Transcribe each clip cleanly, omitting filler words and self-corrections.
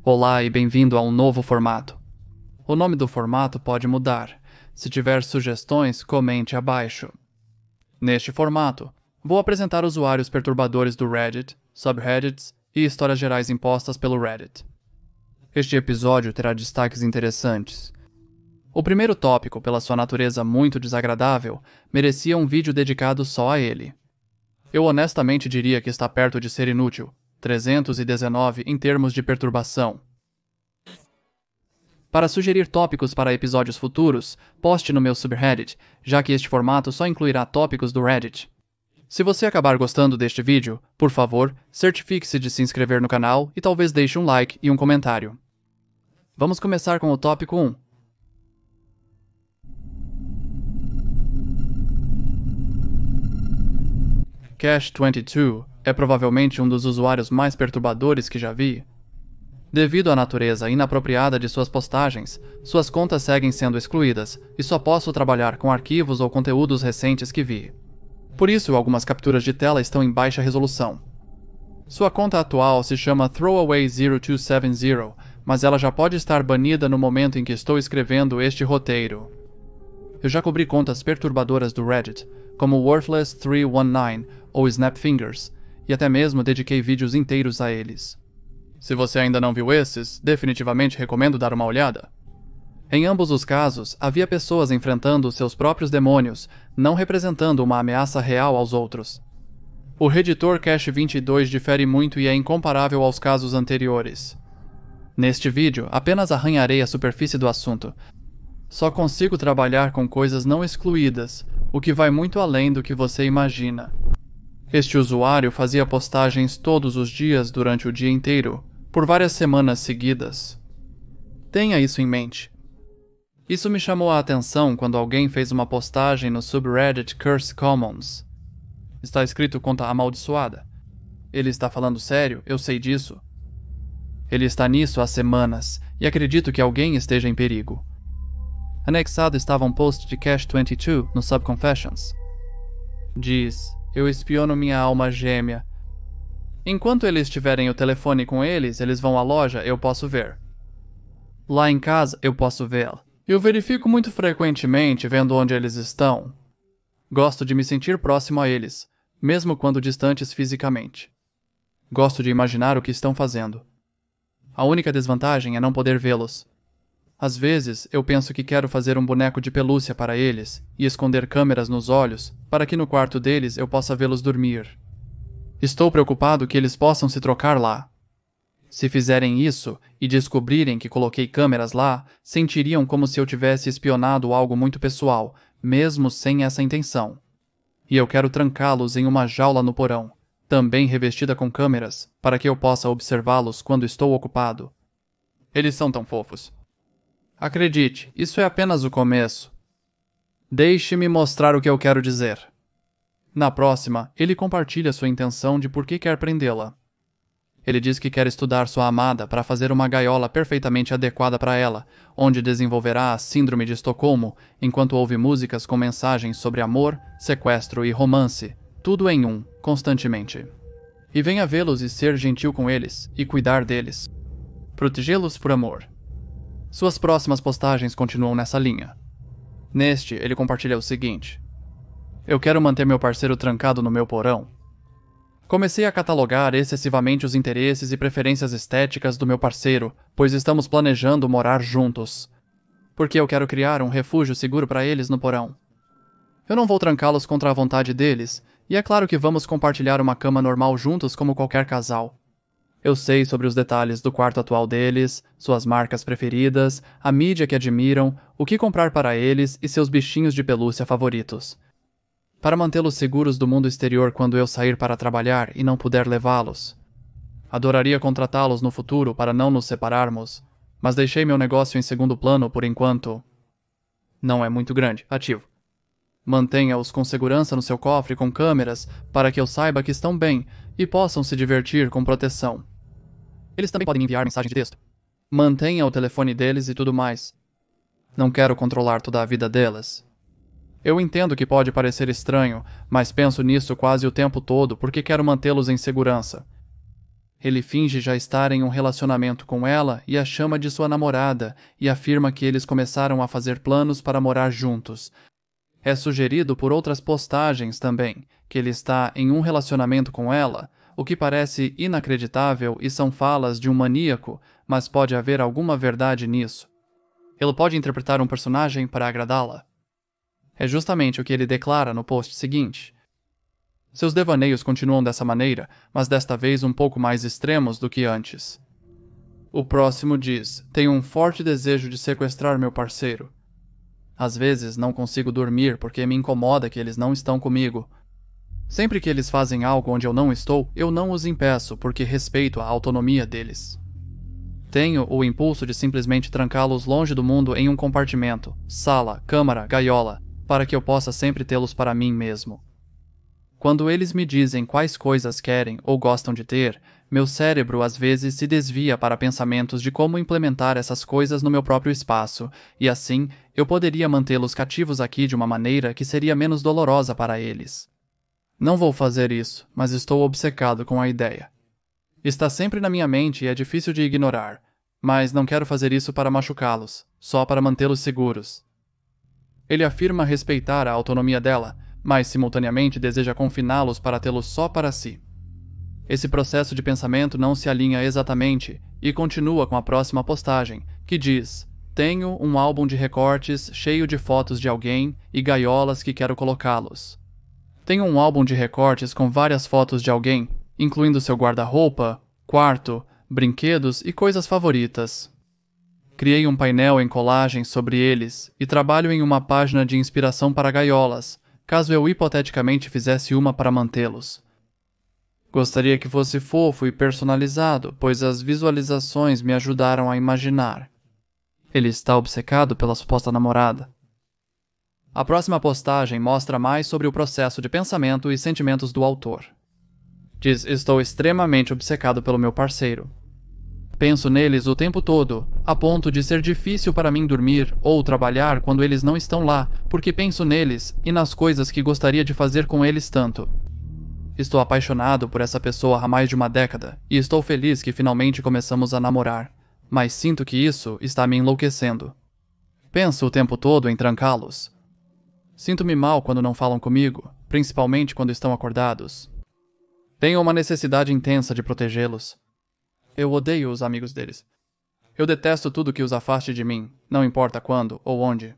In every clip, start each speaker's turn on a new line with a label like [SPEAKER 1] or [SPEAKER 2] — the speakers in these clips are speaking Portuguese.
[SPEAKER 1] Olá e bem-vindo a um novo formato. O nome do formato pode mudar. Se tiver sugestões, comente abaixo. Neste formato, vou apresentar usuários perturbadores do Reddit, subreddits e histórias gerais impostas pelo Reddit. Este episódio terá destaques interessantes. O primeiro tópico, pela sua natureza muito desagradável, merecia um vídeo dedicado só a ele. Eu honestamente diria que está perto de ser inútil. 319 em termos de perturbação. Para sugerir tópicos para episódios futuros, poste no meu subreddit, já que este formato só incluirá tópicos do Reddit. Se você acabar gostando deste vídeo, por favor, certifique-se de se inscrever no canal e talvez deixe um like e um comentário. Vamos começar com o tópico 1. Cash22 é provavelmente um dos usuários mais perturbadores que já vi. Devido à natureza inapropriada de suas postagens, suas contas seguem sendo excluídas e só posso trabalhar com arquivos ou conteúdos recentes que vi. Por isso, algumas capturas de tela estão em baixa resolução. Sua conta atual se chama Throwaway0270, mas ela já pode estar banida no momento em que estou escrevendo este roteiro. Eu já cobri contas perturbadoras do Reddit, como Worthless319 ou Snapfingers, e até mesmo dediquei vídeos inteiros a eles. Se você ainda não viu esses, definitivamente recomendo dar uma olhada. Em ambos os casos, havia pessoas enfrentando seus próprios demônios, não representando uma ameaça real aos outros. O Redditor Cash22 difere muito e é incomparável aos casos anteriores. Neste vídeo, apenas arranharei a superfície do assunto. Só consigo trabalhar com coisas não excluídas, o que vai muito além do que você imagina. Este usuário fazia postagens todos os dias durante o dia inteiro, por várias semanas seguidas. Tenha isso em mente. Isso me chamou a atenção quando alguém fez uma postagem no subreddit Curse Commons. Está escrito conta amaldiçoada. Ele está falando sério, eu sei disso. Ele está nisso há semanas, e acredito que alguém esteja em perigo. Anexado estava um post de Cash22 no Subconfessions. Diz: eu espiono minha alma gêmea. Enquanto eles tiverem o telefone com eles vão à loja, eu posso ver. Lá em casa, eu posso vê-la. Eu verifico muito frequentemente vendo onde eles estão. Gosto de me sentir próximo a eles, mesmo quando distantes fisicamente. Gosto de imaginar o que estão fazendo. A única desvantagem é não poder vê-los. Às vezes, eu penso que quero fazer um boneco de pelúcia para eles e esconder câmeras nos olhos para que no quarto deles eu possa vê-los dormir. Estou preocupado que eles possam se trocar lá. Se fizerem isso e descobrirem que coloquei câmeras lá, sentiriam como se eu tivesse espionado algo muito pessoal, mesmo sem essa intenção. E eu quero trancá-los em uma jaula no porão, também revestida com câmeras, para que eu possa observá-los quando estou ocupado. Eles são tão fofos. Acredite, isso é apenas o começo. Deixe-me mostrar o que eu quero dizer. Na próxima, ele compartilha sua intenção de por que quer prendê-la. Ele diz que quer estudar sua amada para fazer uma gaiola perfeitamente adequada para ela, onde desenvolverá a síndrome de Estocolmo, enquanto ouve músicas com mensagens sobre amor, sequestro e romance, tudo em um, constantemente. E venha vê-los e ser gentil com eles, e cuidar deles. Protegê-los por amor. Suas próximas postagens continuam nessa linha. Neste, ele compartilha o seguinte: eu quero manter meu parceiro trancado no meu porão. Comecei a catalogar excessivamente os interesses e preferências estéticas do meu parceiro, pois estamos planejando morar juntos. Porque eu quero criar um refúgio seguro para eles no porão. Eu não vou trancá-los contra a vontade deles, e é claro que vamos compartilhar uma cama normal juntos como qualquer casal. Eu sei sobre os detalhes do quarto atual deles, suas marcas preferidas, a mídia que admiram, o que comprar para eles e seus bichinhos de pelúcia favoritos. Para mantê-los seguros do mundo exterior quando eu sair para trabalhar e não puder levá-los. Adoraria contratá-los no futuro para não nos separarmos, mas deixei meu negócio em segundo plano por enquanto. Não é muito grande, ativo. Mantenha-os com segurança no seu cofre com câmeras para que eu saiba que estão bem e possam se divertir com proteção. Eles também podem enviar mensagem de texto. Mantenha o telefone deles e tudo mais. Não quero controlar toda a vida delas. Eu entendo que pode parecer estranho, mas penso nisso quase o tempo todo porque quero mantê-los em segurança. Ele finge já estar em um relacionamento com ela e a chama de sua namorada e afirma que eles começaram a fazer planos para morar juntos. É sugerido por outras postagens também que ele está em um relacionamento com ela, o que parece inacreditável e são falas de um maníaco, mas pode haver alguma verdade nisso. Ele pode interpretar um personagem para agradá-la. É justamente o que ele declara no post seguinte. Seus devaneios continuam dessa maneira, mas desta vez um pouco mais extremos do que antes. O próximo diz: tenho um forte desejo de sequestrar meu parceiro. Às vezes não consigo dormir porque me incomoda que eles não estão comigo. Sempre que eles fazem algo onde eu não estou, eu não os impeço porque respeito a autonomia deles. Tenho o impulso de simplesmente trancá-los longe do mundo em um compartimento, sala, câmara, gaiola, para que eu possa sempre tê-los para mim mesmo. Quando eles me dizem quais coisas querem ou gostam de ter, meu cérebro às vezes se desvia para pensamentos de como implementar essas coisas no meu próprio espaço, e assim eu poderia mantê-los cativos aqui de uma maneira que seria menos dolorosa para eles. Não vou fazer isso, mas estou obcecado com a ideia. Está sempre na minha mente e é difícil de ignorar, mas não quero fazer isso para machucá-los, só para mantê-los seguros. Ele afirma respeitar a autonomia dela, mas simultaneamente deseja confiná-los para tê-los só para si. Esse processo de pensamento não se alinha exatamente e continua com a próxima postagem, que diz: tenho um álbum de recortes cheio de fotos de alguém e gaiolas que quero colocá-los. Tenho um álbum de recortes com várias fotos de alguém, incluindo seu guarda-roupa, quarto, brinquedos e coisas favoritas. Criei um painel em colagens sobre eles e trabalho em uma página de inspiração para gaiolas, caso eu hipoteticamente fizesse uma para mantê-los. Gostaria que fosse fofo e personalizado, pois as visualizações me ajudaram a imaginar. Ele está obcecado pela suposta namorada. A próxima postagem mostra mais sobre o processo de pensamento e sentimentos do autor. Diz: estou extremamente obcecado pelo meu parceiro. Penso neles o tempo todo, a ponto de ser difícil para mim dormir ou trabalhar quando eles não estão lá, porque penso neles e nas coisas que gostaria de fazer com eles tanto. Estou apaixonado por essa pessoa há mais de uma década e estou feliz que finalmente começamos a namorar, mas sinto que isso está me enlouquecendo. Penso o tempo todo em trancá-los. Sinto-me mal quando não falam comigo, principalmente quando estão acordados. Tenho uma necessidade intensa de protegê-los. Eu odeio os amigos deles. Eu detesto tudo que os afaste de mim, não importa quando ou onde.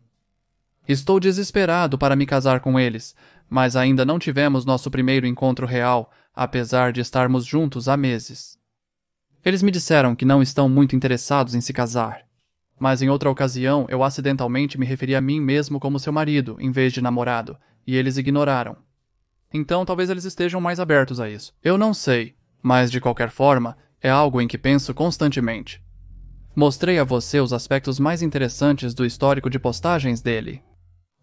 [SPEAKER 1] Estou desesperado para me casar com eles, mas ainda não tivemos nosso primeiro encontro real, apesar de estarmos juntos há meses. Eles me disseram que não estão muito interessados em se casar, mas em outra ocasião eu acidentalmente me referi a mim mesmo como seu marido, em vez de namorado, e eles ignoraram. Então talvez eles estejam mais abertos a isso. Eu não sei, mas de qualquer forma, é algo em que penso constantemente. Mostrei a você os aspectos mais interessantes do histórico de postagens dele.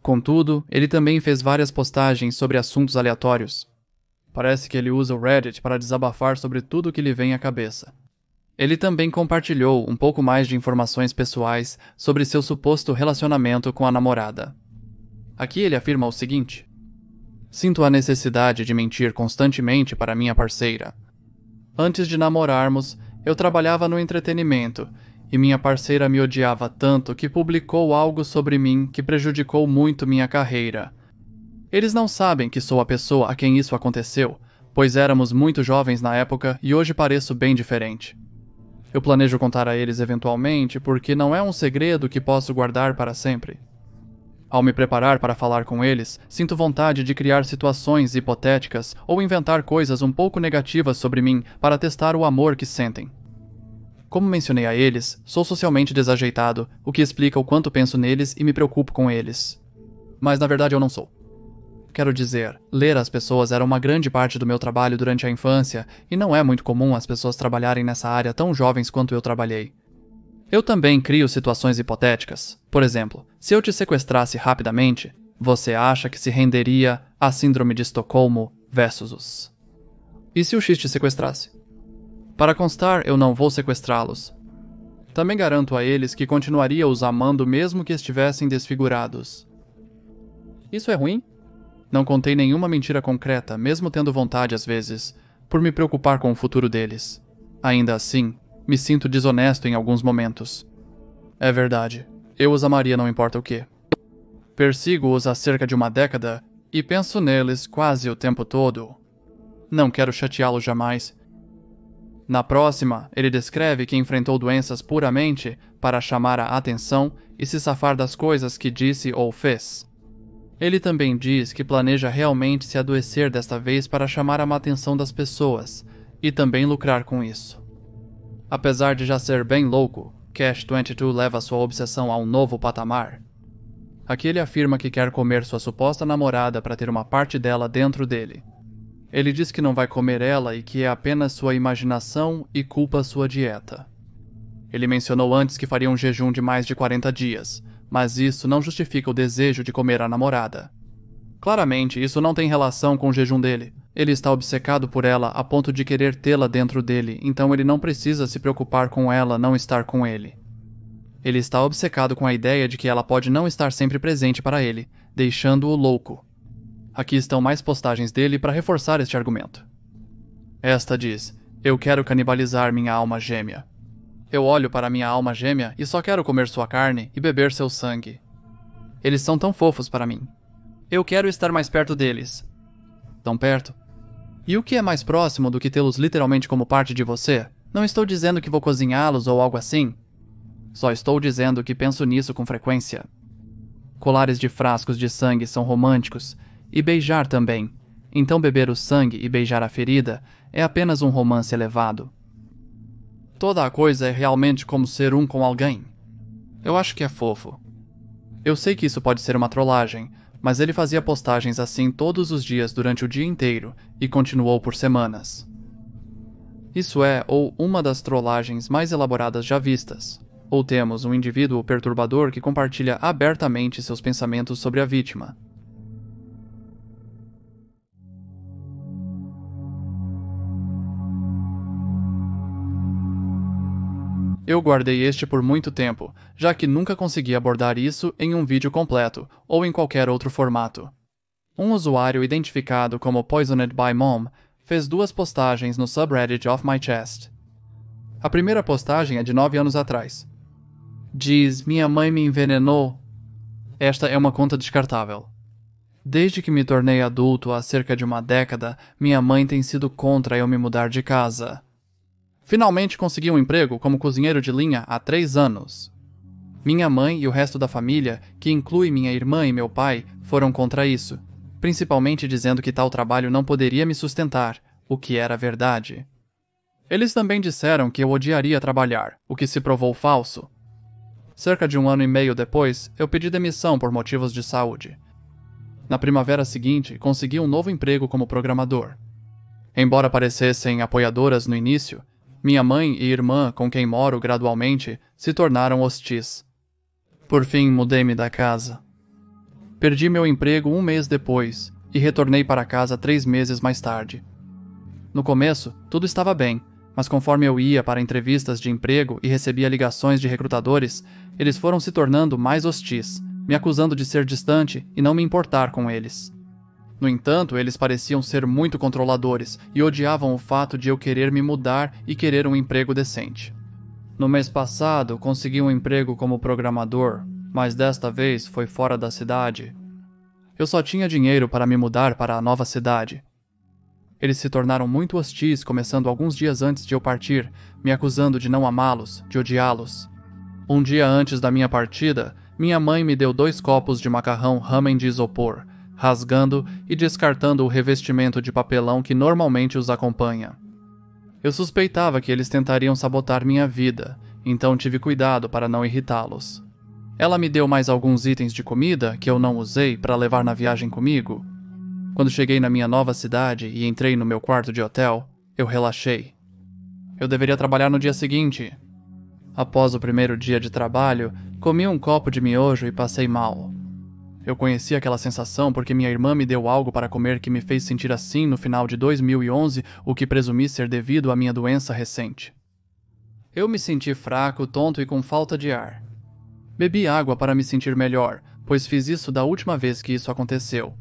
[SPEAKER 1] Contudo, ele também fez várias postagens sobre assuntos aleatórios. Parece que ele usa o Reddit para desabafar sobre tudo que lhe vem à cabeça. Ele também compartilhou um pouco mais de informações pessoais sobre seu suposto relacionamento com a namorada. Aqui ele afirma o seguinte: sinto a necessidade de mentir constantemente para minha parceira. Antes de namorarmos, eu trabalhava no entretenimento, e minha parceira me odiava tanto que publicou algo sobre mim que prejudicou muito minha carreira. Eles não sabem que sou a pessoa a quem isso aconteceu, pois éramos muito jovens na época e hoje pareço bem diferente. Eu planejo contar a eles eventualmente porque não é um segredo que posso guardar para sempre. Ao me preparar para falar com eles, sinto vontade de criar situações hipotéticas ou inventar coisas um pouco negativas sobre mim para testar o amor que sentem. Como mencionei a eles, sou socialmente desajeitado, o que explica o quanto penso neles e me preocupo com eles. Mas na verdade eu não sou. Quero dizer, ler as pessoas era uma grande parte do meu trabalho durante a infância e não é muito comum as pessoas trabalharem nessa área tão jovens quanto eu trabalhei. Eu também crio situações hipotéticas. Por exemplo, se eu te sequestrasse rapidamente, você acha que se renderia à Síndrome de Estocolmo versus os... E se o X te sequestrasse? Para constar, eu não vou sequestrá-los. Também garanto a eles que continuaria os amando mesmo que estivessem desfigurados. Isso é ruim? Não contei nenhuma mentira concreta, mesmo tendo vontade às vezes, por me preocupar com o futuro deles. Ainda assim, me sinto desonesto em alguns momentos. É verdade, eu os amaria não importa o que. Persigo-os há cerca de uma década e penso neles quase o tempo todo. Não quero chateá-lo jamais. Na próxima, ele descreve que enfrentou doenças puramente para chamar a atenção e se safar das coisas que disse ou fez. Ele também diz que planeja realmente se adoecer desta vez para chamar a atenção das pessoas e também lucrar com isso. Apesar de já ser bem louco, Cash-22 leva sua obsessão a um novo patamar. Aqui ele afirma que quer comer sua suposta namorada para ter uma parte dela dentro dele. Ele diz que não vai comer ela e que é apenas sua imaginação e culpa sua dieta. Ele mencionou antes que faria um jejum de mais de 40 dias, mas isso não justifica o desejo de comer a namorada. Claramente, isso não tem relação com o jejum dele. Ele está obcecado por ela a ponto de querer tê-la dentro dele, então ele não precisa se preocupar com ela não estar com ele. Ele está obcecado com a ideia de que ela pode não estar sempre presente para ele, deixando-o louco. Aqui estão mais postagens dele para reforçar este argumento. Esta diz: eu quero canibalizar minha alma gêmea. Eu olho para minha alma gêmea e só quero comer sua carne e beber seu sangue. Eles são tão fofos para mim. Eu quero estar mais perto deles. Tão perto? E o que é mais próximo do que tê-los literalmente como parte de você? Não estou dizendo que vou cozinhá-los ou algo assim. Só estou dizendo que penso nisso com frequência. Colares de frascos de sangue são românticos, e beijar também. Então beber o sangue e beijar a ferida é apenas um romance elevado. Toda a coisa é realmente como ser um com alguém. Eu acho que é fofo. Eu sei que isso pode ser uma trollagem, mas ele fazia postagens assim todos os dias durante o dia inteiro e continuou por semanas. Isso é ou uma das trollagens mais elaboradas já vistas, ou temos um indivíduo perturbador que compartilha abertamente seus pensamentos sobre a vítima. Eu guardei este por muito tempo, já que nunca consegui abordar isso em um vídeo completo ou em qualquer outro formato. Um usuário identificado como Poisoned by Mom fez 2 postagens no subreddit Off My Chest. A primeira postagem é de 9 anos atrás. Diz: minha mãe me envenenou. Esta é uma conta descartável. Desde que me tornei adulto há cerca de uma década, minha mãe tem sido contra eu me mudar de casa. Finalmente consegui um emprego como cozinheiro de linha há 3 anos. Minha mãe e o resto da família, que inclui minha irmã e meu pai, foram contra isso, principalmente dizendo que tal trabalho não poderia me sustentar, o que era verdade. Eles também disseram que eu odiaria trabalhar, o que se provou falso. Cerca de 1 ano e meio depois, eu pedi demissão por motivos de saúde. Na primavera seguinte, consegui um novo emprego como programador. Embora parecessem apoiadoras no início, minha mãe e irmã, com quem moro gradualmente, se tornaram hostis. Por fim, mudei-me da casa. Perdi meu emprego 1 mês depois e retornei para casa 3 meses mais tarde. No começo, tudo estava bem, mas conforme eu ia para entrevistas de emprego e recebia ligações de recrutadores, eles foram se tornando mais hostis, me acusando de ser distante e não me importar com eles. No entanto, eles pareciam ser muito controladores e odiavam o fato de eu querer me mudar e querer um emprego decente. No mês passado, consegui um emprego como programador, mas desta vez foi fora da cidade. Eu só tinha dinheiro para me mudar para a nova cidade. Eles se tornaram muito hostis, começando alguns dias antes de eu partir, me acusando de não amá-los, de odiá-los. Um dia antes da minha partida, minha mãe me deu 2 copos de macarrão ramen de isopor, rasgando e descartando o revestimento de papelão que normalmente os acompanha. Eu suspeitava que eles tentariam sabotar minha vida, então tive cuidado para não irritá-los. Ela me deu mais alguns itens de comida que eu não usei para levar na viagem comigo. Quando cheguei na minha nova cidade e entrei no meu quarto de hotel, eu relaxei. Eu deveria trabalhar no dia seguinte. Após o primeiro dia de trabalho, comi um copo de miojo e passei mal. Eu conheci aquela sensação porque minha irmã me deu algo para comer que me fez sentir assim no final de 2011, o que presumi ser devido à minha doença recente. Eu me senti fraco, tonto e com falta de ar. Bebi água para me sentir melhor, pois fiz isso da última vez que isso aconteceu.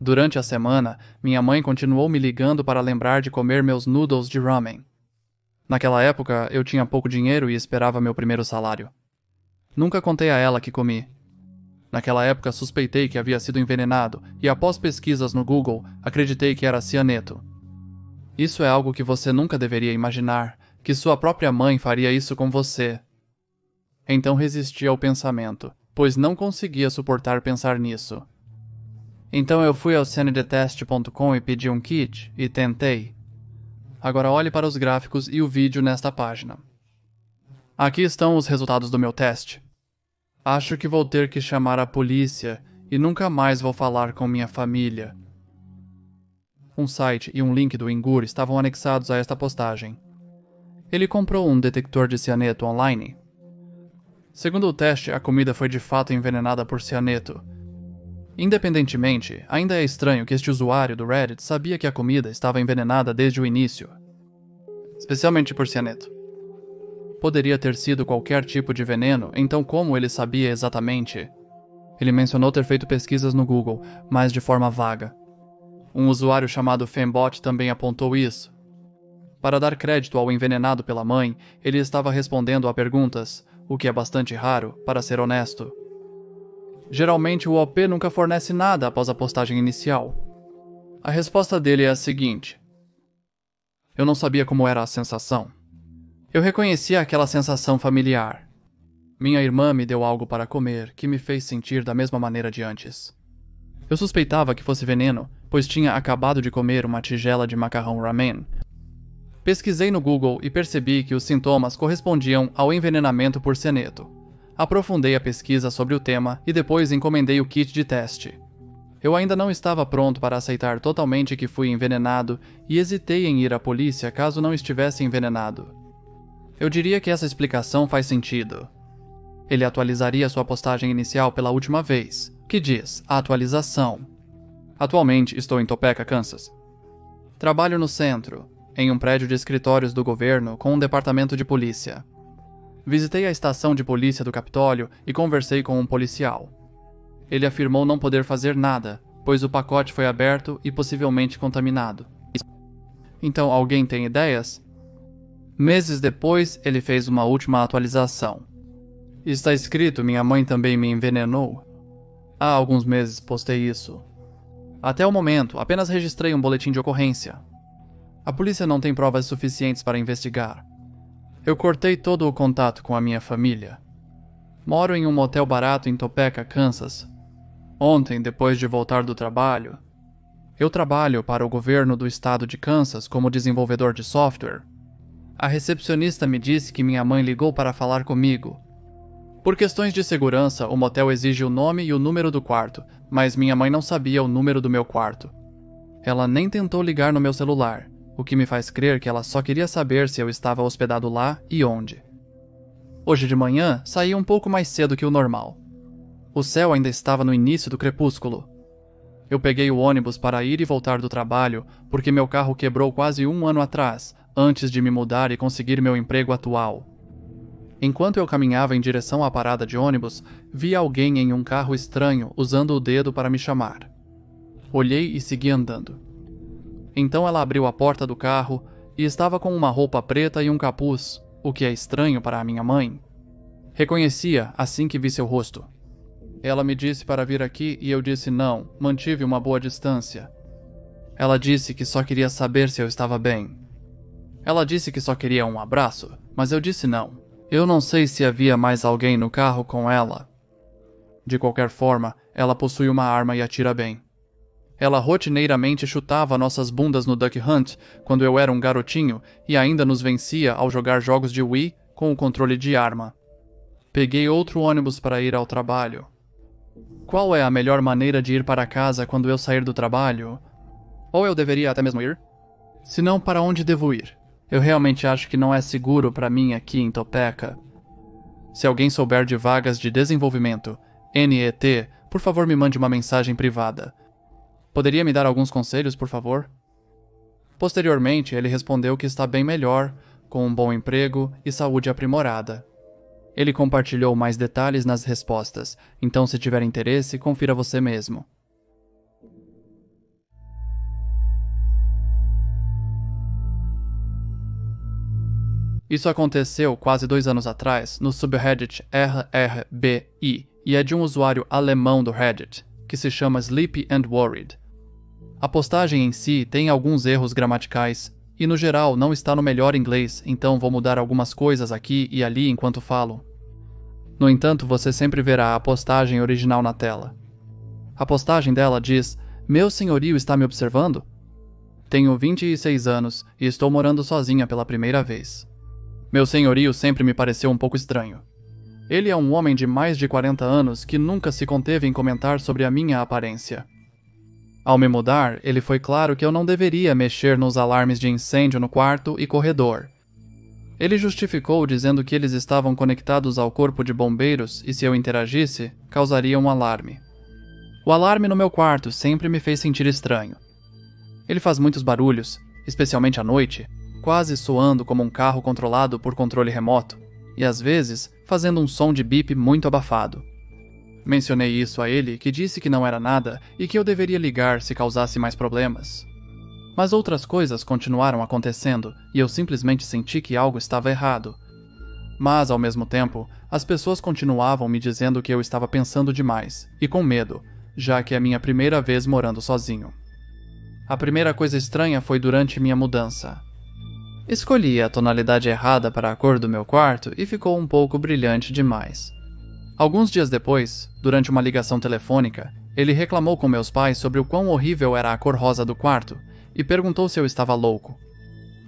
[SPEAKER 1] Durante a semana, minha mãe continuou me ligando para lembrar de comer meus noodles de ramen. Naquela época, eu tinha pouco dinheiro e esperava meu primeiro salário. Nunca contei a ela que comi. Naquela época, suspeitei que havia sido envenenado e, após pesquisas no Google, acreditei que era cianeto. Isso é algo que você nunca deveria imaginar, que sua própria mãe faria isso com você. Então resisti ao pensamento, pois não conseguia suportar pensar nisso. Então eu fui ao sanitest.com e pedi um kit, e tentei. Agora olhe para os gráficos e o vídeo nesta página. Aqui estão os resultados do meu teste. Acho que vou ter que chamar a polícia e nunca mais vou falar com minha família. Um site e um link do Ingur estavam anexados a esta postagem. Ele comprou um detector de cianeto online. Segundo o teste, a comida foi de fato envenenada por cianeto. Independentemente, ainda é estranho que este usuário do Reddit sabia que a comida estava envenenada desde o início. Especialmente por cianeto. Poderia ter sido qualquer tipo de veneno, então como ele sabia exatamente? Ele mencionou ter feito pesquisas no Google, mas de forma vaga. Um usuário chamado Fembot também apontou isso. Para dar crédito ao envenenado pela mãe, ele estava respondendo a perguntas, o que é bastante raro, para ser honesto. Geralmente o OP nunca fornece nada após a postagem inicial. A resposta dele é a seguinte. Eu não sabia como era a sensação. Eu reconhecia aquela sensação familiar. Minha irmã me deu algo para comer que me fez sentir da mesma maneira de antes. Eu suspeitava que fosse veneno, pois tinha acabado de comer uma tigela de macarrão ramen. Pesquisei no Google e percebi que os sintomas correspondiam ao envenenamento por cianeto. Aprofundei a pesquisa sobre o tema e depois encomendei o kit de teste. Eu ainda não estava pronto para aceitar totalmente que fui envenenado e hesitei em ir à polícia caso não estivesse envenenado. Eu diria que essa explicação faz sentido. Ele atualizaria sua postagem inicial pela última vez, que diz atualização. Atualmente estou em Topeka, Kansas. Trabalho no centro, em um prédio de escritórios do governo com um departamento de polícia. Visitei a estação de polícia do Capitólio e conversei com um policial. Ele afirmou não poder fazer nada, pois o pacote foi aberto e possivelmente contaminado. Então, alguém tem ideias? Meses depois, ele fez uma última atualização. Está escrito: minha mãe também me envenenou. Há alguns meses postei isso. Até o momento, apenas registrei um boletim de ocorrência. A polícia não tem provas suficientes para investigar. Eu cortei todo o contato com a minha família. Moro em um motel barato em Topeka, Kansas. Ontem, depois de voltar do trabalho, eu trabalho para o governo do estado de Kansas como desenvolvedor de software. A recepcionista me disse que minha mãe ligou para falar comigo. Por questões de segurança, o motel exige o nome e o número do quarto, mas minha mãe não sabia o número do meu quarto. Ela nem tentou ligar no meu celular, o que me faz crer que ela só queria saber se eu estava hospedado lá e onde. Hoje de manhã, saí um pouco mais cedo que o normal. O céu ainda estava no início do crepúsculo. Eu peguei o ônibus para ir e voltar do trabalho, porque meu carro quebrou quase um ano atrás, antes de me mudar e conseguir meu emprego atual. Enquanto eu caminhava em direção à parada de ônibus, vi alguém em um carro estranho usando o dedo para me chamar. Olhei e segui andando. Então ela abriu a porta do carro e estava com uma roupa preta e um capuz, o que é estranho para a minha mãe. Reconhecia assim que vi seu rosto. Ela me disse para vir aqui e eu disse não, mantive uma boa distância. Ela disse que só queria saber se eu estava bem. Ela disse que só queria um abraço, mas eu disse não. Eu não sei se havia mais alguém no carro com ela. De qualquer forma, ela possui uma arma e atira bem. Ela rotineiramente chutava nossas bundas no Duck Hunt quando eu era um garotinho e ainda nos vencia ao jogar jogos de Wii com o controle de arma. Peguei outro ônibus para ir ao trabalho. Qual é a melhor maneira de ir para casa quando eu sair do trabalho? Ou eu deveria até mesmo ir? Se não, para onde devo ir? Eu realmente acho que não é seguro para mim aqui em Topeka. Se alguém souber de vagas de desenvolvimento, NET, por favor me mande uma mensagem privada. Poderia me dar alguns conselhos, por favor? Posteriormente, ele respondeu que está bem melhor, com um bom emprego e saúde aprimorada. Ele compartilhou mais detalhes nas respostas, então se tiver interesse, confira você mesmo. Isso aconteceu quase 2 anos atrás no subreddit RRBI e é de um usuário alemão do Reddit, que se chama Sleepy and Worried. A postagem em si tem alguns erros gramaticais e no geral não está no melhor inglês, então vou mudar algumas coisas aqui e ali enquanto falo. No entanto, você sempre verá a postagem original na tela. A postagem dela diz: "Meu senhorio está me observando? Tenho 26 anos e estou morando sozinha pela primeira vez. Meu senhorio sempre me pareceu um pouco estranho. Ele é um homem de mais de 40 anos que nunca se conteve em comentar sobre a minha aparência. Ao me mudar, ele foi claro que eu não deveria mexer nos alarmes de incêndio no quarto e corredor. Ele justificou dizendo que eles estavam conectados ao corpo de bombeiros e se eu interagisse, causaria um alarme. O alarme no meu quarto sempre me fez sentir estranho. Ele faz muitos barulhos, especialmente à noite, quase soando como um carro controlado por controle remoto, e às vezes fazendo um som de bip muito abafado. Mencionei isso a ele, que disse que não era nada e que eu deveria ligar se causasse mais problemas. Mas outras coisas continuaram acontecendo e eu simplesmente senti que algo estava errado. Mas, ao mesmo tempo, as pessoas continuavam me dizendo que eu estava pensando demais e com medo, já que é a minha primeira vez morando sozinho. A primeira coisa estranha foi durante minha mudança. Escolhi a tonalidade errada para a cor do meu quarto e ficou um pouco brilhante demais. Alguns dias depois, durante uma ligação telefônica, ele reclamou com meus pais sobre o quão horrível era a cor rosa do quarto e perguntou se eu estava louco.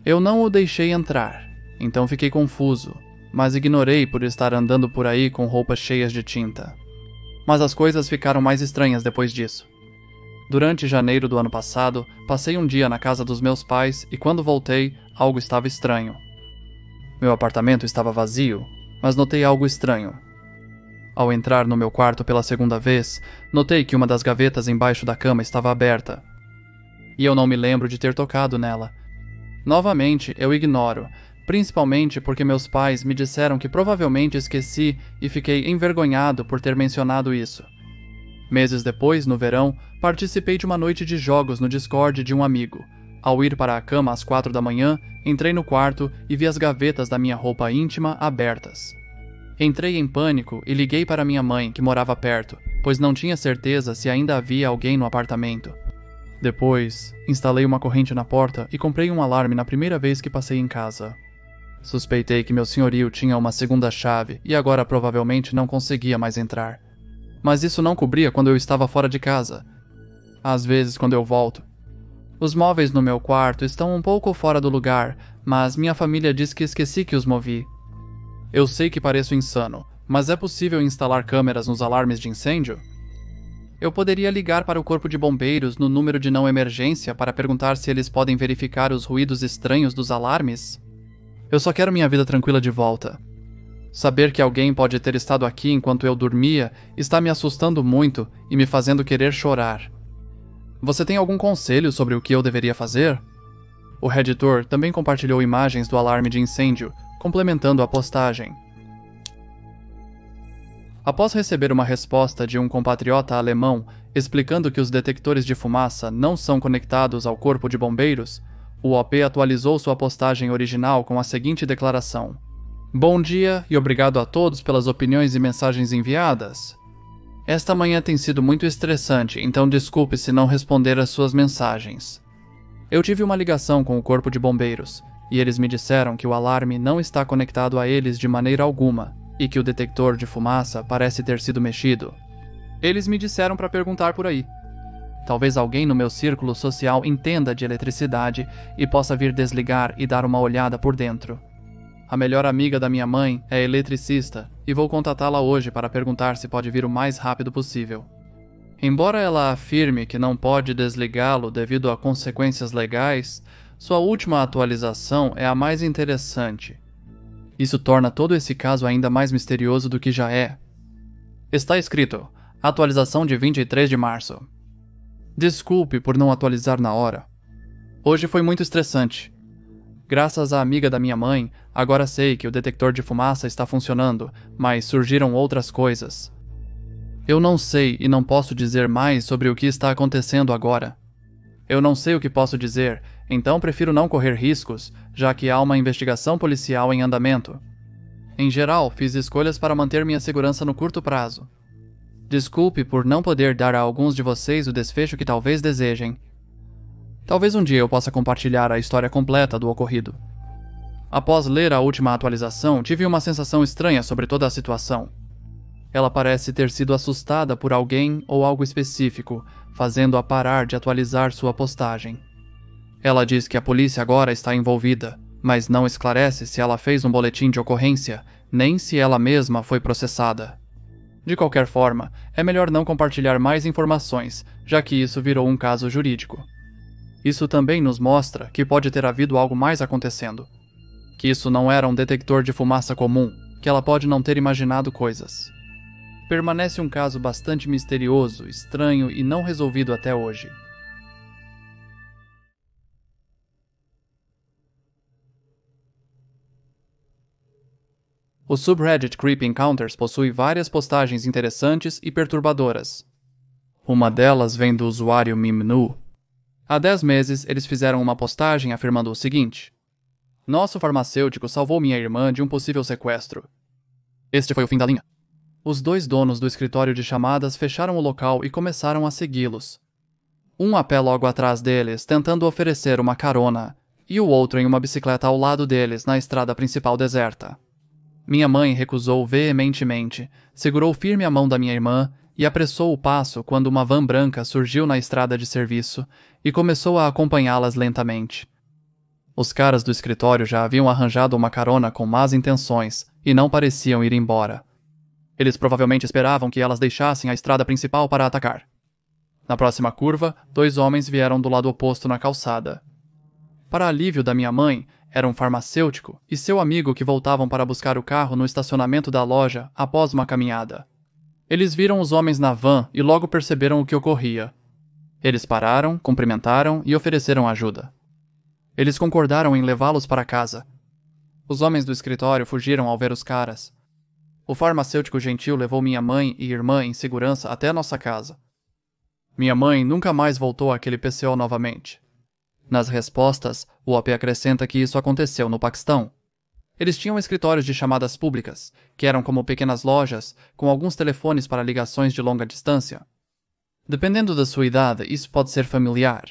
[SPEAKER 1] Eu não o deixei entrar, então fiquei confuso, mas ignorei por estar andando por aí com roupas cheias de tinta. Mas as coisas ficaram mais estranhas depois disso. Durante janeiro do ano passado, passei um dia na casa dos meus pais e quando voltei, algo estava estranho. Meu apartamento estava vazio, mas notei algo estranho. Ao entrar no meu quarto pela segunda vez, notei que uma das gavetas embaixo da cama estava aberta. E eu não me lembro de ter tocado nela. Novamente, eu ignoro, principalmente porque meus pais me disseram que provavelmente esqueci e fiquei envergonhado por ter mencionado isso. Meses depois, no verão, participei de uma noite de jogos no Discord de um amigo. Ao ir para a cama às 4 da manhã, entrei no quarto e vi as gavetas da minha roupa íntima abertas. Entrei em pânico e liguei para minha mãe, que morava perto, pois não tinha certeza se ainda havia alguém no apartamento. Depois, instalei uma corrente na porta e comprei um alarme na primeira vez que passei em casa. Suspeitei que meu senhorio tinha uma segunda chave e agora provavelmente não conseguia mais entrar. Mas isso não cobria quando eu estava fora de casa. Às vezes, quando eu volto. Os móveis no meu quarto estão um pouco fora do lugar, mas minha família diz que esqueci que os movi. Eu sei que pareço insano, mas é possível instalar câmeras nos alarmes de incêndio? Eu poderia ligar para o corpo de bombeiros no número de não emergência para perguntar se eles podem verificar os ruídos estranhos dos alarmes? Eu só quero minha vida tranquila de volta. Saber que alguém pode ter estado aqui enquanto eu dormia está me assustando muito e me fazendo querer chorar. Você tem algum conselho sobre o que eu deveria fazer? O Redditor também compartilhou imagens do alarme de incêndio, complementando a postagem. Após receber uma resposta de um compatriota alemão explicando que os detectores de fumaça não são conectados ao corpo de bombeiros, o OP atualizou sua postagem original com a seguinte declaração: "Bom dia e obrigado a todos pelas opiniões e mensagens enviadas. Esta manhã tem sido muito estressante, então desculpe se não responder às suas mensagens. Eu tive uma ligação com o corpo de bombeiros, e eles me disseram que o alarme não está conectado a eles de maneira alguma, e que o detector de fumaça parece ter sido mexido. Eles me disseram para perguntar por aí. Talvez alguém no meu círculo social entenda de eletricidade e possa vir desligar e dar uma olhada por dentro. A melhor amiga da minha mãe é eletricista e vou contatá-la hoje para perguntar se pode vir o mais rápido possível. Embora ela afirme que não pode desligá-lo devido a consequências legais, sua última atualização é a mais interessante. Isso torna todo esse caso ainda mais misterioso do que já é. Está escrito: atualização de 23 de março. Desculpe por não atualizar na hora. Hoje foi muito estressante. Graças à amiga da minha mãe, agora sei que o detector de fumaça está funcionando, mas surgiram outras coisas. Eu não sei e não posso dizer mais sobre o que está acontecendo agora. Eu não sei o que posso dizer, Então prefiro não correr riscos, já que há uma investigação policial em andamento. Em geral, fiz escolhas para manter minha segurança no curto prazo. Desculpe por não poder dar a alguns de vocês o desfecho que talvez desejem. Talvez um dia eu possa compartilhar a história completa do ocorrido. Após ler a última atualização, tive uma sensação estranha sobre toda a situação. Ela parece ter sido assustada por alguém ou algo específico, fazendo-a parar de atualizar sua postagem. Ela diz que a polícia agora está envolvida, mas não esclarece se ela fez um boletim de ocorrência, nem se ela mesma foi processada. De qualquer forma, é melhor não compartilhar mais informações, já que isso virou um caso jurídico. Isso também nos mostra que pode ter havido algo mais acontecendo. Que isso não era um detector de fumaça comum, que ela pode não ter imaginado coisas. Permanece um caso bastante misterioso, estranho e não resolvido até hoje. O subreddit Creepy Encounters possui várias postagens interessantes e perturbadoras. Uma delas vem do usuário Mimnu. Há 10 meses, eles fizeram uma postagem afirmando o seguinte: Nosso farmacêutico salvou minha irmã de um possível sequestro. Este foi o fim da linha. Os 2 donos do escritório de chamadas fecharam o local e começaram a segui-los. Um a pé logo atrás deles, tentando oferecer uma carona, e o outro em uma bicicleta ao lado deles na estrada principal deserta. Minha mãe recusou veementemente, segurou firme a mão da minha irmã e apressou o passo quando uma van branca surgiu na estrada de serviço e começou a acompanhá-las lentamente. Os caras do escritório já haviam arranjado uma carona com más intenções e não pareciam ir embora. Eles provavelmente esperavam que elas deixassem a estrada principal para atacar. Na próxima curva, 2 homens vieram do lado oposto na calçada. Para alívio da minha mãe, era um farmacêutico e seu amigo que voltavam para buscar o carro no estacionamento da loja após uma caminhada. Eles viram os homens na van e logo perceberam o que ocorria. Eles pararam, cumprimentaram e ofereceram ajuda. Eles concordaram em levá-los para casa. Os homens do escritório fugiram ao ver os caras. O farmacêutico gentil levou minha mãe e irmã em segurança até nossa casa. Minha mãe nunca mais voltou àquele PCO novamente. Nas respostas, o OP acrescenta que isso aconteceu no Paquistão. Eles tinham escritórios de chamadas públicas, que eram como pequenas lojas, com alguns telefones para ligações de longa distância. Dependendo da sua idade, isso pode ser familiar.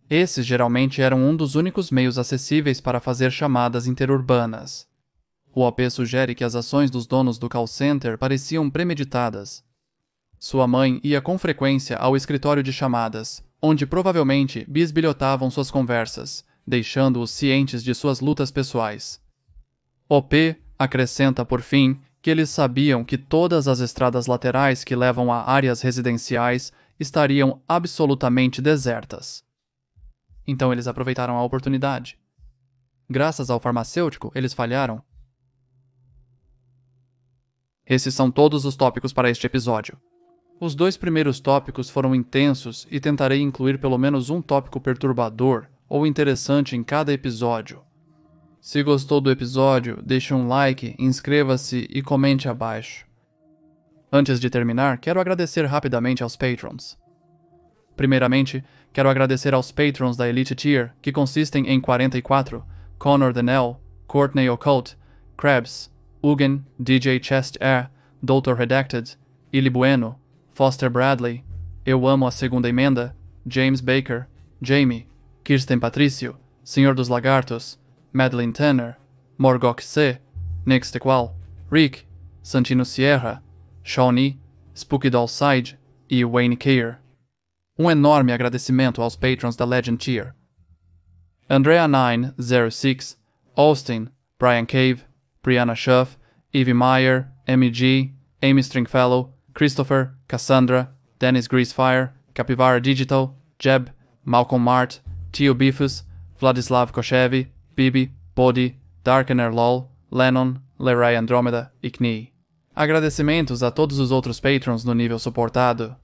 [SPEAKER 1] Esses geralmente eram um dos únicos meios acessíveis para fazer chamadas interurbanas. O OP sugere que as ações dos donos do call center pareciam premeditadas. Sua mãe ia com frequência ao escritório de chamadas, onde provavelmente bisbilhotavam suas conversas, deixando-os cientes de suas lutas pessoais. OP acrescenta, por fim, que eles sabiam que todas as estradas laterais que levam a áreas residenciais estariam absolutamente desertas. Então eles aproveitaram a oportunidade. Graças ao farmacêutico, eles falharam. Esses são todos os tópicos para este episódio. Os 2 primeiros tópicos foram intensos e tentarei incluir pelo menos um tópico perturbador ou interessante em cada episódio. Se gostou do episódio, deixe um like, inscreva-se e comente abaixo. Antes de terminar, quero agradecer rapidamente aos patrons. Primeiramente, quero agradecer aos patrons da Elite Tier, que consistem em 44, Connor Denell, Courtney Occult, Krebs, Ugen, DJ Chest Air, Dr. Redacted, Ili Bueno, Foster Bradley, Eu Amo a Segunda Emenda, James Baker, Jamie, Kirsten Patrício, Senhor dos Lagartos, Madeline Tanner, Morgok C, Nix Tequal, Rick, Santino Sierra, Shawnee, Spooky Doll Side e Wayne Keir. Um enorme agradecimento aos patrons da Legend Tier. Andrea906, Austin, Brian Cave, Brianna Schuff, Evie Meyer, MG, Amy Stringfellow, Christopher, Cassandra, Dennis Greasefire, Capivara Digital, Jeb, Malcolm Mart, Tio Bifus, Vladislav Koshevi, Bibi, Bodhi, Darkener LOL, Lennon, Leray Andromeda e Knie. Agradecimentos a todos os outros patrons no nível suportado.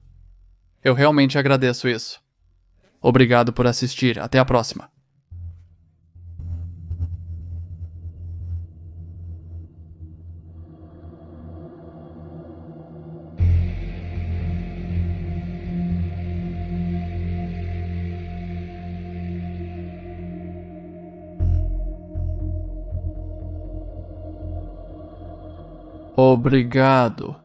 [SPEAKER 1] Eu realmente agradeço isso. Obrigado por assistir. Até a próxima. Obrigado.